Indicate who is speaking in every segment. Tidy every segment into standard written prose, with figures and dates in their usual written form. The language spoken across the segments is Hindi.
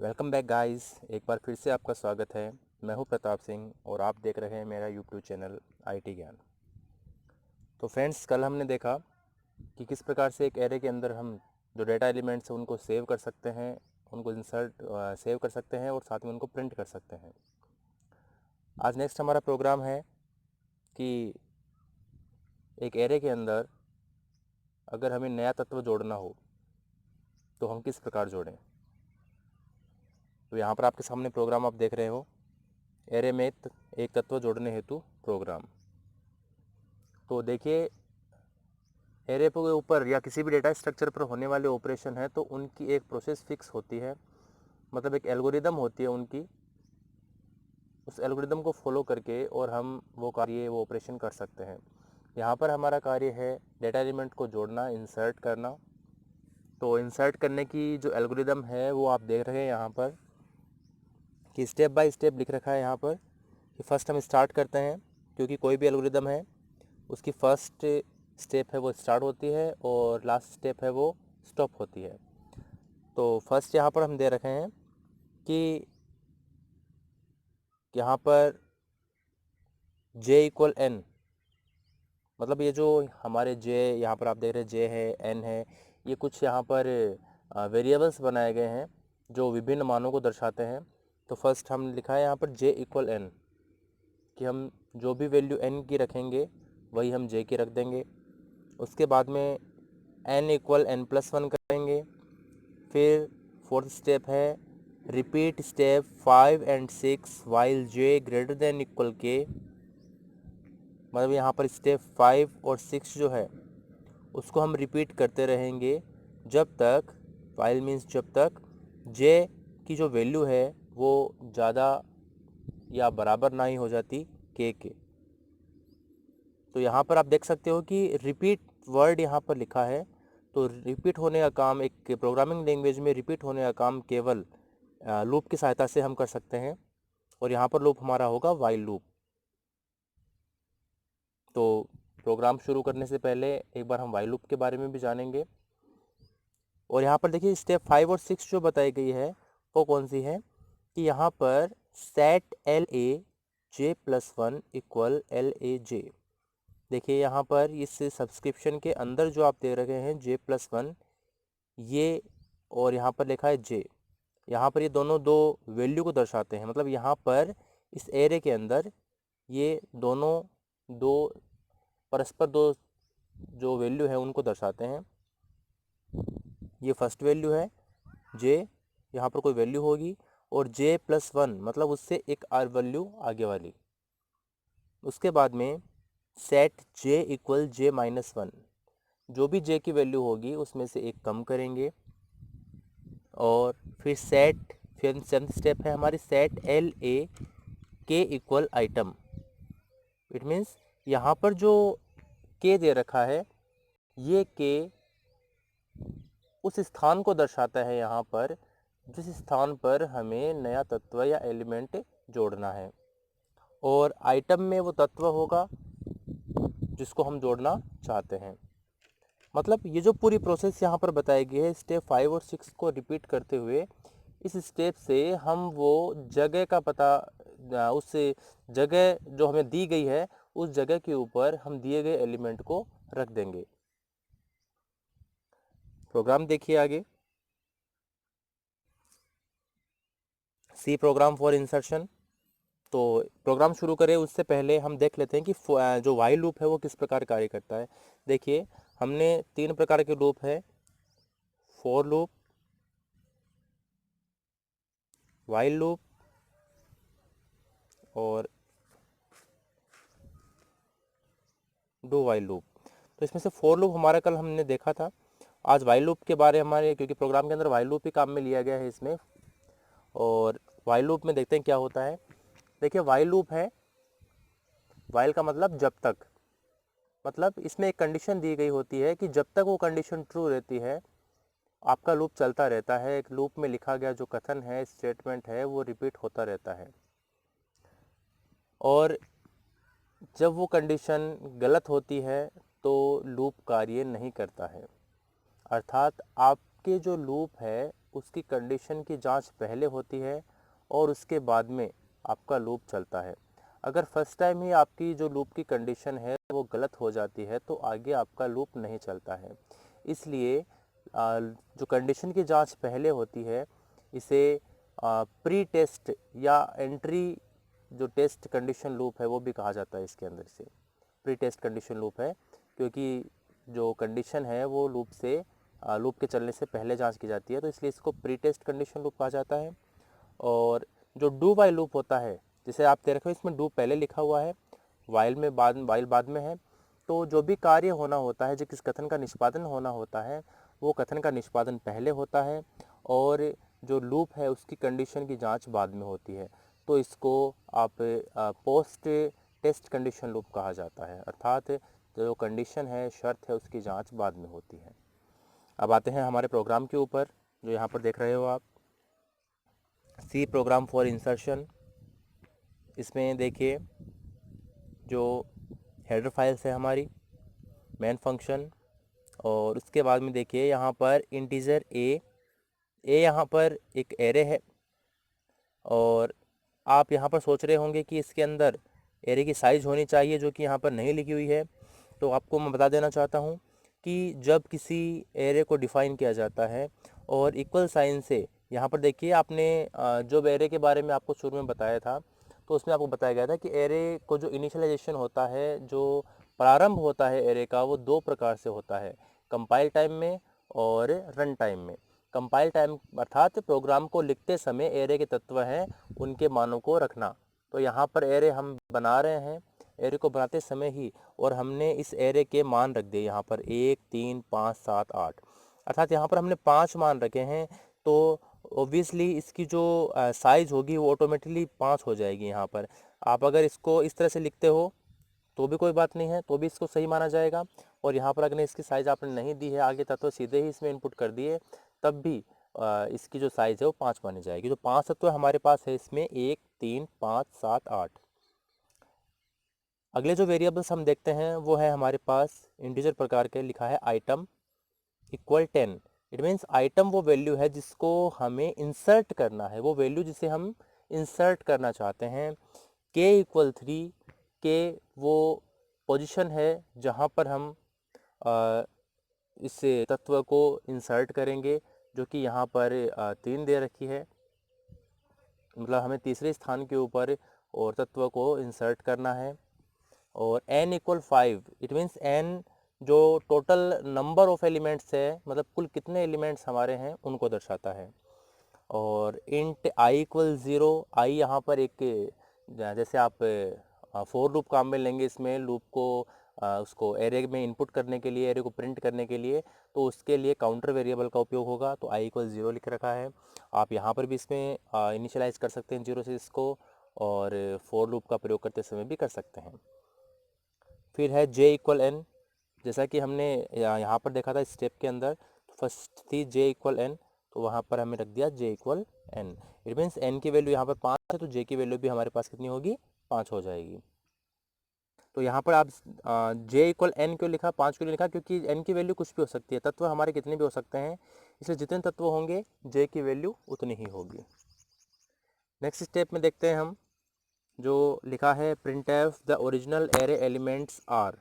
Speaker 1: Welcome back guys. एक बार फिर से आपका स्वागत है। मैं हूं प्रताप सिंह और आप देख रहे हैं मेरा यूट्यूब चैनल आईटी ज्ञान। तो फ्रेंड्स, कल हमने देखा कि किस प्रकार से एक एरे के अंदर हम जो डेटा एलिमेंट्स हैं उनको सेव कर सकते हैं, उनको इंसर्ट सेव कर सकते हैं और साथ में उनको प्रिंट कर सकते हैं। आज नेक्स्ट हमारा प्रोग्राम है कि एक एरे के अंदर अगर हमें नया तत्व जोड़ना हो तो हम किस प्रकार जोड़ें। तो यहाँ पर आपके सामने प्रोग्राम आप देख रहे हो, एरे में एक तत्व जोड़ने हेतु प्रोग्राम। तो देखिए, एरे के ऊपर या किसी भी डेटा स्ट्रक्चर पर होने वाले ऑपरेशन है तो उनकी एक प्रोसेस फिक्स होती है, मतलब एक एल्गोरिदम होती है उनकी। उस एल्गोरिदम को फॉलो करके और हम वो ऑपरेशन कर सकते हैं। यहाँ पर हमारा कार्य है डेटा एलिमेंट को जोड़ना, इंसर्ट करना। तो इंसर्ट करने की जो एल्गोरिदम है वो आप देख रहे हैं यहाँ पर कि स्टेप बाय स्टेप लिख रखा है यहाँ पर कि फर्स्ट हम स्टार्ट करते हैं, क्योंकि कोई भी एल्गोरिदम है उसकी फर्स्ट स्टेप है वो स्टार्ट होती है और लास्ट स्टेप है वो स्टॉप होती है। तो फर्स्ट यहाँ पर हम दे रखे हैं कि यहाँ पर j इक्वल n, मतलब ये जो हमारे j यहाँ पर आप देख रहे हैं j है, n है, ये कुछ यहाँ पर वेरिएबल्स बनाए गए हैं जो विभिन्न मानों को दर्शाते हैं। तो फर्स्ट हम लिखा है यहाँ पर j इक्वल n, कि हम जो भी वैल्यू n की रखेंगे वही हम j की रख देंगे। उसके बाद में n इक्वल n+1 करेंगे। फिर फोर्थ स्टेप है repeat step 5 and 6 while j greater than equal k, मतलब यहाँ पर स्टेप 5 और 6 जो है उसको हम रिपीट करते रहेंगे जब तक, वाइल मीन्स जब तक j की जो वैल्यू है वो ज़्यादा या बराबर ना ही हो जाती k के। तो यहाँ पर आप देख सकते हो कि रिपीट वर्ड यहाँ पर लिखा है। तो रिपीट होने का काम, एक प्रोग्रामिंग लैंग्वेज में रिपीट होने का काम केवल लूप की सहायता से हम कर सकते हैं, और यहाँ पर लूप हमारा होगा वाइल लूप। तो प्रोग्राम शुरू करने से पहले एक बार हम वाइल लूप के बारे में भी जानेंगे। और यहाँ पर देखिए स्टेप 5 और 6 जो बताई गई है वो कौन सी है कि यहाँ पर set LA j+1 equal LAJ। देखिए यहाँ पर इस सब्सक्रिप्शन के अंदर जो आप दे रखे हैं j+1 ये, और यहाँ पर लिखा है j, यहाँ पर ये दोनों दो वैल्यू को दर्शाते हैं। मतलब यहाँ पर इस एरे के अंदर ये दोनों दो परस्पर दो जो वैल्यू है उनको दर्शाते हैं। ये फर्स्ट वैल्यू है j, यहाँ पर कोई वैल्यू होगी, और j+1 मतलब उससे एक और वैल्यू आगे वाली। उसके बाद में सेट j इक्वल j-1, जो भी j की वैल्यू होगी उसमें से एक कम करेंगे। और फिर सेवेंथ स्टेप है हमारी set LA k equal item. It means यहाँ पर जो k दे रखा है ये k उस स्थान को दर्शाता है यहाँ पर जिस स्थान पर हमें नया तत्व या एलिमेंट जोड़ना है, और आइटम में वो तत्व होगा जिसको हम जोड़ना चाहते हैं। मतलब ये जो पूरी प्रोसेस यहाँ पर बताई गई है स्टेप 5 और 6 को रिपीट करते हुए, इस स्टेप से हम वो जगह का पता, उस जगह जो हमें दी गई है उस जगह के ऊपर हम दिए गए एलिमेंट को रख देंगे। प्रोग्राम देखिए आगे, सी प्रोग्राम फॉर इंसर्शन। तो प्रोग्राम शुरू करें उससे पहले हम देख लेते हैं कि जो वाइल लूप है वो किस प्रकार कार्य करता है। देखिए हमने 3 प्रकार के लूप है, फॉर लूप, वाइल लूप और डू वाइल लूप। तो इसमें से फॉर लूप हमारा कल हमने देखा था। आज वाइल लूप के बारे हमारे, क्योंकि प्रोग्राम के अंदर वाइल लूप ही काम में लिया गया है इसमें, और वाइल लूप में देखते हैं क्या होता है। देखिए वाइल लूप है, वाइल का मतलब जब तक, मतलब इसमें एक कंडीशन दी गई होती है कि जब तक वो कंडीशन ट्रू रहती है आपका लूप चलता रहता है। एक लूप में लिखा गया जो कथन है, स्टेटमेंट है, वो रिपीट होता रहता है, और जब वो कंडीशन गलत होती है तो लूप कार्य नहीं करता है। अर्थात आपके जो लूप है उसकी कंडीशन की जांच पहले होती है और उसके बाद में आपका लूप चलता है। अगर फर्स्ट टाइम ही आपकी जो लूप की कंडीशन है वो गलत हो जाती है तो आगे आपका लूप नहीं चलता है। इसलिए जो कंडीशन की जांच पहले होती है इसे प्री टेस्ट या एंट्री जो टेस्ट कंडीशन लूप है वो भी कहा जाता है। इसके अंदर से प्री टेस्ट कंडीशन लूप है क्योंकि जो कंडीशन है वो लूप के चलने से पहले जांच की जाती है, तो इसलिए इसको प्री टेस्ट कंडीशन लूप कहा जाता है। और जो डू वाइल लूप होता है, जिसे आप दे रखे हो इसमें डू पहले लिखा हुआ है, वाइल बाद में है, तो जो भी कार्य होना होता है, जो किस कथन का निष्पादन होना होता है वो कथन का निष्पादन पहले होता है और जो लूप है उसकी कंडीशन की जांच बाद में होती है। तो इसको आप पोस्ट टेस्ट कंडीशन लूप कहा जाता है, अर्थात जो कंडीशन है, शर्त है, उसकी जांच बाद में होती है। अब आते हैं हमारे प्रोग्राम के ऊपर, जो यहाँ पर देख रहे हो आप, सी प्रोग्राम फॉर इंसर्शन। इसमें देखिए जो हेडर फाइल्स है हमारी, मेन फंक्शन, और उसके बाद में देखिए यहाँ पर इंटीजर ए यहाँ पर एक एरे है। और आप यहाँ पर सोच रहे होंगे कि इसके अंदर एरे की साइज़ होनी चाहिए, जो कि यहाँ पर नहीं लिखी हुई है। तो आपको मैं बता देना चाहता हूँ कि जब किसी एरे को डिफ़ाइन किया जाता है और इक्वल साइन से, यहाँ पर देखिए आपने जो एरे के बारे में आपको शुरू में बताया था, तो उसमें आपको बताया गया था कि एरे को जो इनिशियलाइजेशन होता है, जो प्रारंभ होता है एरे का, वो 2 प्रकार से होता है, कंपाइल टाइम में और रन टाइम में। कंपाइल टाइम अर्थात प्रोग्राम को लिखते समय एरे के तत्व हैं उनके मानों को रखना। तो यहाँ पर एरे हम बना रहे हैं, एरे को बनाते समय ही और हमने इस एरे के मान रख दिए यहाँ पर 1 3 5 7 8, अर्थात यहाँ पर हमने 5 मान रखे हैं। तो ऑब्वियसली इसकी जो साइज़ होगी वो ऑटोमेटिकली 5 हो जाएगी। यहाँ पर आप अगर इसको इस तरह से लिखते हो तो भी कोई बात नहीं है, तो भी इसको सही माना जाएगा। और यहाँ पर अगर इसकी साइज़ आपने नहीं दी है, आगे तत्व सीधे ही इसमें इनपुट कर दिए, तब भी इसकी जो साइज़ है वो 5 मानी जाएगी। जो 5 तत्व हमारे पास है इसमें 1 3 5 7 8। अगले जो वेरिएबल्स हम देखते हैं वो है हमारे पास इंटीजर प्रकार के, लिखा है item equal 10। It means item वो वैल्यू है जिसको हमें इंसर्ट करना है, वो वैल्यू जिसे हम इंसर्ट करना चाहते हैं। k इक्वल 3, के वो पोजीशन है जहाँ पर हम इस तत्व को इंसर्ट करेंगे, जो कि यहाँ पर 3 दे रखी है, मतलब हमें तीसरे स्थान के ऊपर और तत्व को इंसर्ट करना है। और n equal 5, it means n जो टोटल नंबर ऑफ एलिमेंट्स है, मतलब कुल कितने एलिमेंट्स हमारे हैं उनको दर्शाता है। और इंट i इक्वल 0, आई यहाँ पर एक, जैसे आप फोर लूप काम में लेंगे, इसमें लूप को उसको एरे में इनपुट करने के लिए, एरे को प्रिंट करने के लिए, तो उसके लिए काउंटर वेरिएबल का उपयोग होगा। तो i इक्वल 0 लिख रखा है। आप यहाँ पर भी इसमें इनिशियलाइज कर सकते हैं 0 से इसको, और फोर लूप का प्रयोग करते समय भी कर सकते हैं। फिर है j इक्वल n, जैसा कि हमने यहाँ पर देखा था स्टेप के अंदर, फर्स्ट थी j इक्वल n, तो वहाँ पर हमें रख दिया j equal n। It means n की वैल्यू यहाँ पर 5 है, तो j की वैल्यू भी हमारे पास कितनी होगी, 5 हो जाएगी। तो यहाँ पर आप j इक्वल n क्यों लिखा, 5 क्यों लिखा, क्योंकि n की वैल्यू कुछ भी हो सकती है, तत्व हमारे कितने भी हो सकते हैं, इसलिए जितने तत्व होंगे j की वैल्यू उतनी ही होगी। नेक्स्ट स्टेप में देखते हैं हम, जो लिखा है printf the original array elements are.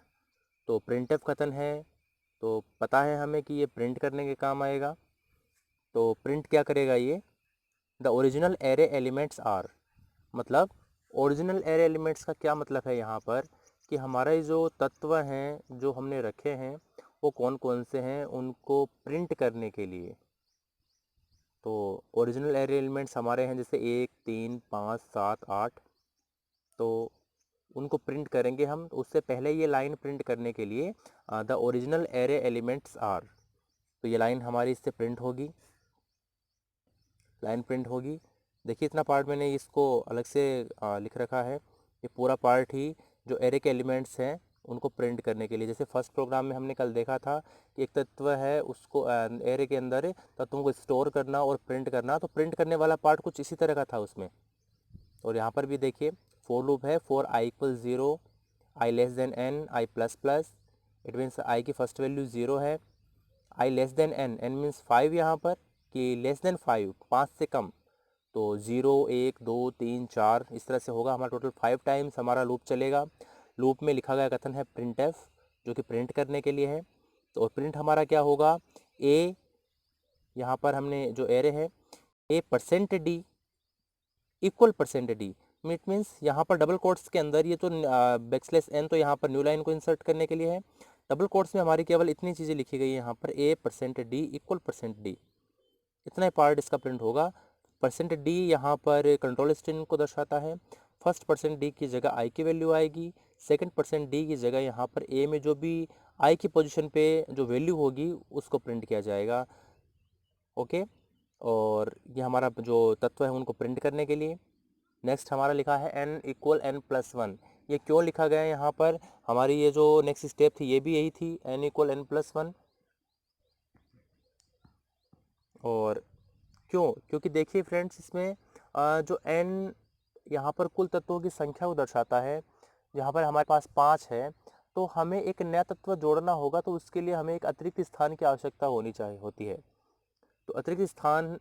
Speaker 1: तो printf कथन है, तो पता है हमें कि ये प्रिंट करने के काम आएगा। तो प्रिंट क्या करेगा ये, the original array elements are, मतलब ओरिजिनल एरे एलिमेंट्स का क्या मतलब है यहाँ पर, कि हमारे जो तत्व हैं जो हमने रखे हैं वो कौन कौन से हैं, उनको प्रिंट करने के लिए। तो ओरिजिनल एरे एलिमेंट्स हमारे हैं जैसे 1 3 5 7 8, तो उनको प्रिंट करेंगे हम। तो उससे पहले ये लाइन प्रिंट करने के लिए the original array elements are, तो ये लाइन हमारी इससे प्रिंट होगी, लाइन प्रिंट होगी। देखिए इतना पार्ट मैंने इसको अलग से लिख रखा है, ये पूरा पार्ट ही जो एरे के एलिमेंट्स हैं उनको प्रिंट करने के लिए। जैसे फर्स्ट प्रोग्राम में हमने कल देखा था कि एक तत्व है, उसको एरे के अंदर तत्वों को स्टोर करना और प्रिंट करना, तो प्रिंट करने वाला पार्ट कुछ इसी तरह का था उसमें। और यहाँ पर भी देखिए फोर लूप है, for i equal 0, i less than n, i plus plus, it means i की फर्स्ट वैल्यू 0 है, i less than n, n means 5 यहाँ पर, कि लेस देन 5, 5 से कम, तो 0 1 2 3 4 इस तरह से होगा। हमारा टोटल 5 टाइम्स हमारा लूप चलेगा। लूप में लिखा गया कथन है प्रिंट एफ, जो कि प्रिंट करने के लिए है। तो प्रिंट हमारा क्या होगा, ए, यहाँ पर हमने जो एरे है a percent d equal percent d, it means यहाँ पर डबल कोट्स के अंदर ये तो बैकस्लैश एन तो यहाँ पर न्यू लाइन को इंसर्ट करने के लिए है। डबल कोट्स में हमारी केवल इतनी चीज़ें लिखी गई है यहाँ पर, a percent d equal percent d, इतना ही पार्ट इसका प्रिंट होगा। परसेंट डी यहाँ पर कंट्रोल स्ट्रिंग को दर्शाता है। फर्स्ट परसेंट डी की जगह आई की वैल्यू आएगी, सेकंड परसेंट डी की जगह यहाँ पर ए में जो भी आई की पोजीशन पे जो वैल्यू होगी उसको प्रिंट किया जाएगा। ओके, और ये हमारा जो तत्व है उनको प्रिंट करने के लिए। नेक्स्ट हमारा लिखा है n इक्वल n प्लस 1। ये क्यों लिखा गया है यहाँ पर, हमारी ये जो नेक्स्ट स्टेप थी ये भी यही थी, n इक्वल n प्लस 1। और क्यों, क्योंकि देखिए फ्रेंड्स इसमें जो n यहाँ पर कुल तत्वों की संख्या को दर्शाता है। यहाँ पर हमारे पास 5 है, तो हमें एक नया तत्व जोड़ना होगा, तो उसके लिए हमें एक अतिरिक्त स्थान की आवश्यकता होती है। तो अतिरिक्त स्थान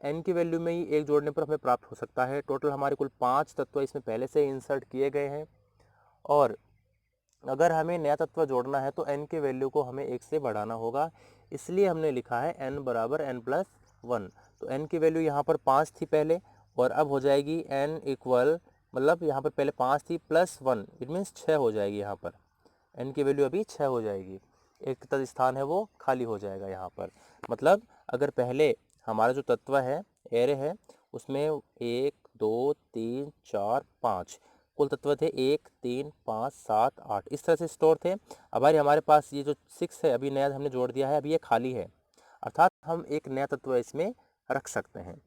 Speaker 1: n की वैल्यू में ही एक जोड़ने पर हमें प्राप्त हो सकता है। टोटल हमारे कुल 5 तत्व इसमें पहले से इंसर्ट किए गए हैं, और अगर हमें नया तत्व जोड़ना है तो n की वैल्यू को हमें 1 से बढ़ाना होगा, इसलिए हमने लिखा है n बराबर n प्लस 1। तो n की वैल्यू यहाँ पर 5 थी पहले, और अब हो जाएगी n इक्वल, मतलब यहाँ पर पहले 5 थी प्लस 1, इट मीन्स 6 हो जाएगी। यहाँ पर n की वैल्यू अभी 6 हो जाएगी, एक तत्व स्थान है वो खाली हो जाएगा यहाँ पर। मतलब अगर पहले हमारा जो तत्व है एरे है उसमें 1 2 3 4 5 कुल तत्व थे, 1 3 5 7 8 इस तरह से स्टोर थे। अब हमारे पास ये जो 6 है अभी नया हमने जोड़ दिया है, अभी ये खाली है, अर्थात हम एक नया तत्व इसमें रख सकते हैं।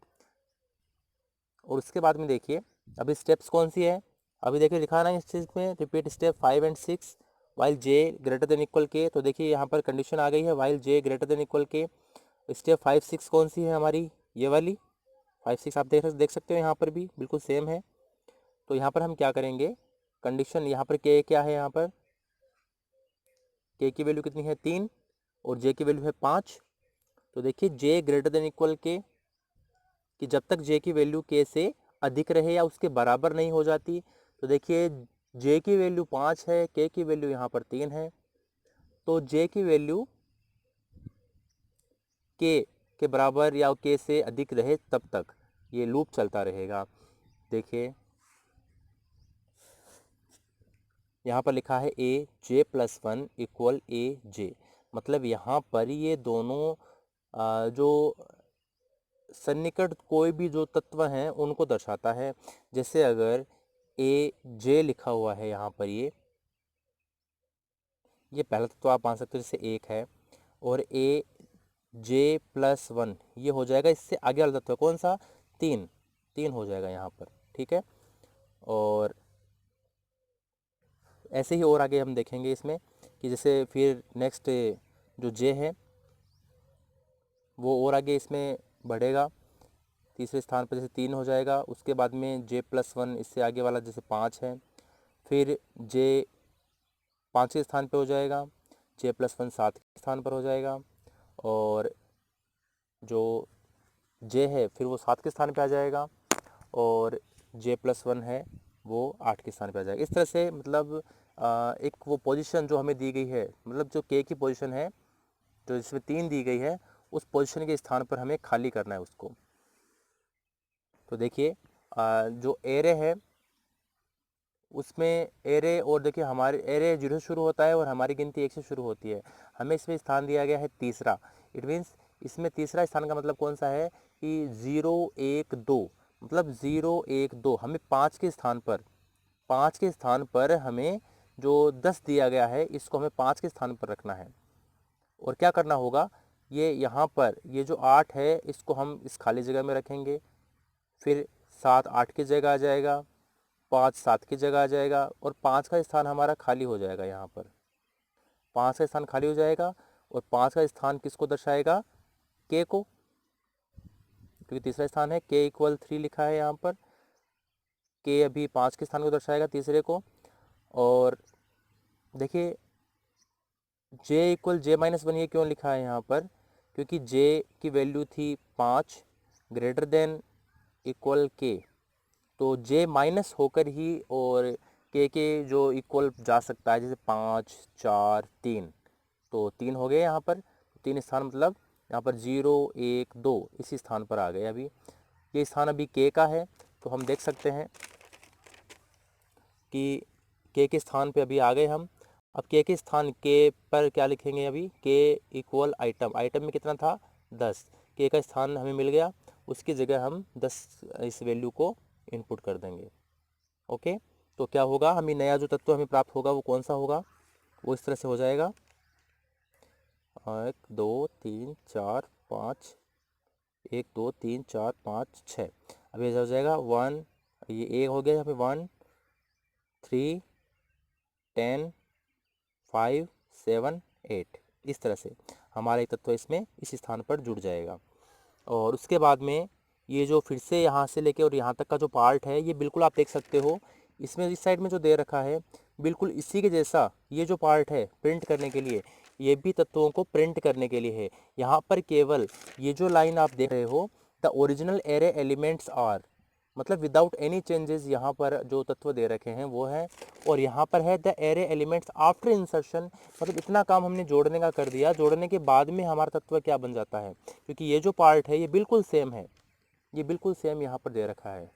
Speaker 1: और उसके बाद में देखिए अभी स्टेप्स कौन सी है, अभी देखिए लिखा ना इस चीज़ में repeat step 5 and 6 while J greater than equal के। तो देखिए यहाँ पर कंडीशन आ गई है वाइल जे ग्रेटर देन इक्वल के। स्टेप 5 6 कौन सी है हमारी, ये वाली 5 6 आप देख सकते हो यहाँ पर भी बिल्कुल सेम है। तो यहाँ पर हम क्या करेंगे, कंडीशन यहाँ पर के क्या है, यहाँ पर के की वैल्यू कितनी है 3 और जे की वैल्यू है 5। तो देखिए जे ग्रेटर देन इक्वल के, कि जब तक जे की वैल्यू के से अधिक रहे या उसके बराबर नहीं हो जाती। तो देखिए जे की वैल्यू 5 है, के की वैल्यू यहाँ पर 3 है, तो जे की वैल्यू के बराबर या के से अधिक रहे तब तक ये लूप चलता रहेगा। देखिए यहाँ पर लिखा है ए जे प्लस 1 इक्वल ए जे, मतलब यहाँ पर ये दोनों जो सन्निकट कोई भी जो तत्व हैं उनको दर्शाता है। जैसे अगर ए जे लिखा हुआ है यहाँ पर, ये पहला तत्व आप मान सकते हो जैसे 1 है, और ए जे प्लस 1 ये हो जाएगा इससे आगे वाला तत्व कौन सा 3 हो जाएगा यहाँ पर, ठीक है। और ऐसे ही और आगे हम देखेंगे इसमें कि जैसे फिर नेक्स्ट जो जे है वो और आगे इसमें बढ़ेगा, तीसरे स्थान पर जैसे 3 हो जाएगा, उसके बाद में जे प्लस 1 इससे आगे वाला जैसे 5 है, फिर जे 5 के स्थान पे हो जाएगा, जे प्लस 1 7 के स्थान पर हो जाएगा, और जो जे है फिर वो 7 के स्थान पे आ जाएगा, और जे प्लस 1 है वो 8 के स्थान पे आ जाएगा। इस तरह से मतलब एक वो पोजीशन जो हमें दी गई है, मतलब जो के की पोजीशन है जो जिसमें 3 दी गई है उस पोजीशन के स्थान पर हमें खाली करना है उसको। तो देखिए जो एरे है उसमें एरे, और देखिए हमारे एरे 0 से शुरू होता है और हमारी गिनती 1 से शुरू होती है। हमें इसमें स्थान दिया गया है तीसरा, इट मीन्स इसमें तीसरा स्थान का मतलब कौन सा है कि 0 1 2, मतलब 0 1 2 हमें 5 के स्थान पर हमें जो 10 दिया गया है इसको हमें 5 के स्थान पर रखना है। और क्या करना होगा, ये यहाँ पर ये जो 8 है इसको हम इस खाली जगह में रखेंगे, फिर 7 8 की जगह आ जाएगा, 5 7 की जगह आ जाएगा, और 5 का स्थान हमारा खाली हो जाएगा। यहाँ पर 5 का स्थान खाली हो जाएगा, और 5 का स्थान किसको दर्शाएगा, के को, क्योंकि तीसरा स्थान है के इक्वल 3 लिखा है यहाँ पर, के अभी 5 के स्थान को दर्शाएगा तीसरे को। और देखिए जे इक्वल जे माइनस 1 ये क्यों लिखा है यहाँ पर, क्योंकि जे की वैल्यू थी 5 ग्रेटर देन इक्वल के, तो जे माइनस होकर ही और के जो इक्वल जा सकता है, जैसे 5 4 3, तो 3 हो गए यहाँ पर, 3 स्थान मतलब यहाँ पर 0 1 2 इसी स्थान पर आ गए। अभी ये स्थान अभी के का है, तो हम देख सकते हैं कि के स्थान पे अभी आ गए हम। अब के स्थान के पर क्या लिखेंगे, अभी के इक्वल आइटम में कितना था 10, के का स्थान हमें मिल गया, उसकी जगह हम 10 इस वैल्यू को इनपुट कर देंगे। ओके, तो क्या होगा, हमें नया जो तत्व हमें प्राप्त होगा वो कौन सा होगा, वो इस तरह से हो जाएगा 1 2 3 4 5, 1 2 3 4 5 6। अब ये हो जाएगा 1, ये ए हो गया यहाँ पे 1 3 10 5 7 8, इस तरह से हमारा एक तत्व इसमें इस स्थान पर जुड़ जाएगा। और उसके बाद में ये जो फिर से यहाँ से लेके और यहाँ तक का जो पार्ट है, ये बिल्कुल आप देख सकते हो इसमें इस साइड में जो दे रखा है बिल्कुल इसी के जैसा ये जो पार्ट है प्रिंट करने के लिए, ये भी तत्वों को प्रिंट करने के लिए है। यहाँ पर केवल ये जो लाइन आप देख रहे हो, the original array elements are, मतलब विदाउट एनी चेंजेस यहाँ पर जो तत्व दे रखे हैं वो है, और यहाँ पर है the array elements after insertion, मतलब इतना काम हमने जोड़ने का कर दिया, जोड़ने के बाद में हमारा तत्व क्या बन जाता है, क्योंकि ये जो पार्ट है ये बिल्कुल सेम है, ये बिल्कुल सेम यहाँ पर दे रखा है।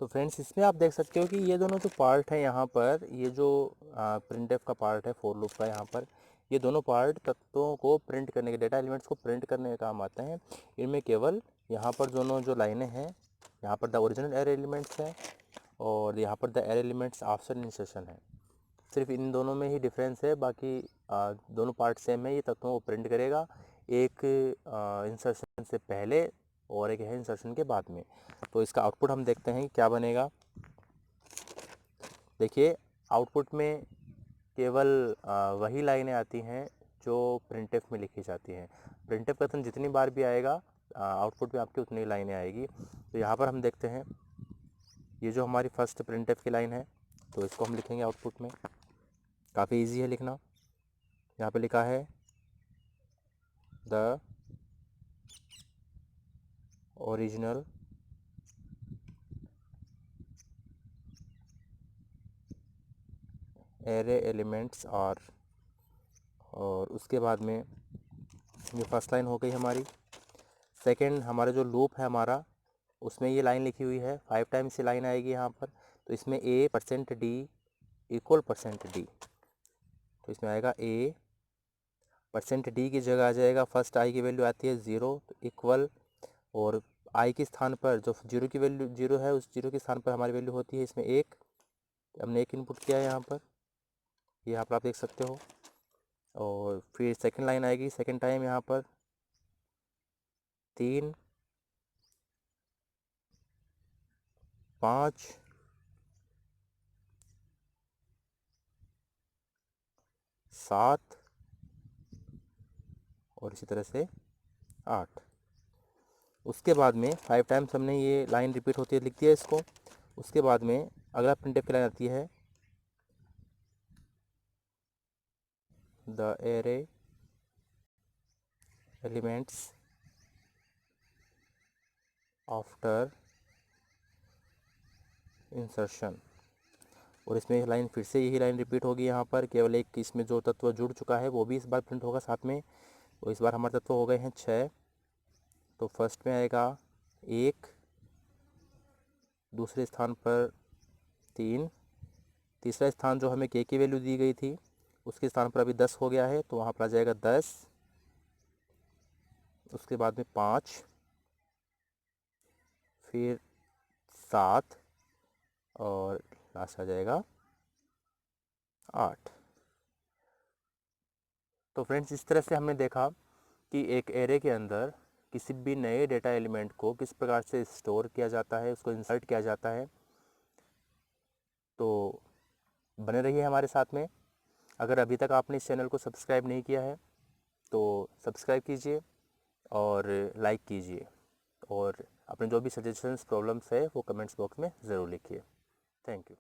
Speaker 1: तो फ्रेंड्स इसमें आप देख सकते हो कि ये दोनों जो पार्ट है यहाँ पर, ये जो प्रिंटफ का पार्ट है फॉर लूप का, यहाँ पर ये दोनों पार्ट तत्वों को प्रिंट करने के, डेटा एलिमेंट्स को प्रिंट करने के काम आते हैं। इनमें केवल यहाँ पर दोनों जो लाइनें हैं, यहाँ पर द ओरिजिनल एरे एलिमेंट्स है और यहाँ पर the array elements after insertion है, सिर्फ इन दोनों में ही डिफरेंस है, बाकी दोनों पार्ट सेम है। ये तत्वों को प्रिंट करेगा, एक इंसर्शन से पहले और एक है इंसर्शन के बाद में। तो इसका आउटपुट हम देखते हैं कि क्या बनेगा। देखिए आउटपुट में केवल वही लाइनें आती हैं जो प्रिंटफ में लिखी जाती हैं। प्रिंटफ कथन जितनी बार भी आएगा आउटपुट में आपकी उतनी लाइनें आएगी। तो यहाँ पर हम देखते हैं ये जो हमारी फर्स्ट प्रिंटफ की लाइन है, तो इसको हम लिखेंगे आउटपुट में, काफ़ी इजी है लिखना। यहाँ पे लिखा है the original array elements are, और उसके बाद में ये फर्स्ट लाइन हो गई हमारी। सेकंड हमारा जो लूप है हमारा, उसमें ये लाइन लिखी हुई है 5 टाइम्स ये लाइन आएगी यहाँ पर, तो इसमें a%d इक्वल %d, तो इसमें आएगा a%d की जगह आ जाएगा, फर्स्ट i की वैल्यू आती है 0, तो इक्वल, और i के स्थान पर जो 0 की वैल्यू 0 है, उस 0 के स्थान पर हमारी वैल्यू होती है इसमें 1, हमने 1 इनपुट किया है यहाँ पर, ये यहाँ पर आप देख सकते हो। और फिर सेकंड लाइन आएगी सेकंड टाइम यहाँ पर 3 5 7 और इसी तरह से 8। उसके बाद में 5 टाइम्स हमने ये लाइन रिपीट होती है लिख दिया इसको। उसके बाद में अगला प्रिंटफ की लाइन आती है the array elements after insertion, और इसमें लाइन फिर से यही लाइन रिपीट होगी यहाँ पर, केवल एक इसमें जो तत्व जुड़ चुका है वो भी इस बार प्रिंट होगा साथ में। तो इस बार हमारे तत्व हो गए हैं 6, तो फर्स्ट में आएगा 1, दूसरे स्थान पर 3, तीसरा स्थान जो हमें के की वैल्यू दी गई थी उसके स्थान पर अभी 10 हो गया है, तो वहाँ पर आ जाएगा 10, उसके बाद में 5, फिर 7 और लास्ट आ जाएगा 8। तो फ्रेंड्स इस तरह से हमने देखा कि एक एरे के अंदर किसी भी नए डेटा एलिमेंट को किस प्रकार से स्टोर किया जाता है, उसको इंसर्ट किया जाता है। तो बने रहिए हमारे साथ में। अगर अभी तक आपने इस चैनल को सब्सक्राइब नहीं किया है तो सब्सक्राइब कीजिए और लाइक कीजिए, और अपने जो भी सजेशंस प्रॉब्लम्स है वो कमेंट्स बॉक्स में ज़रूर लिखिए। Thank you.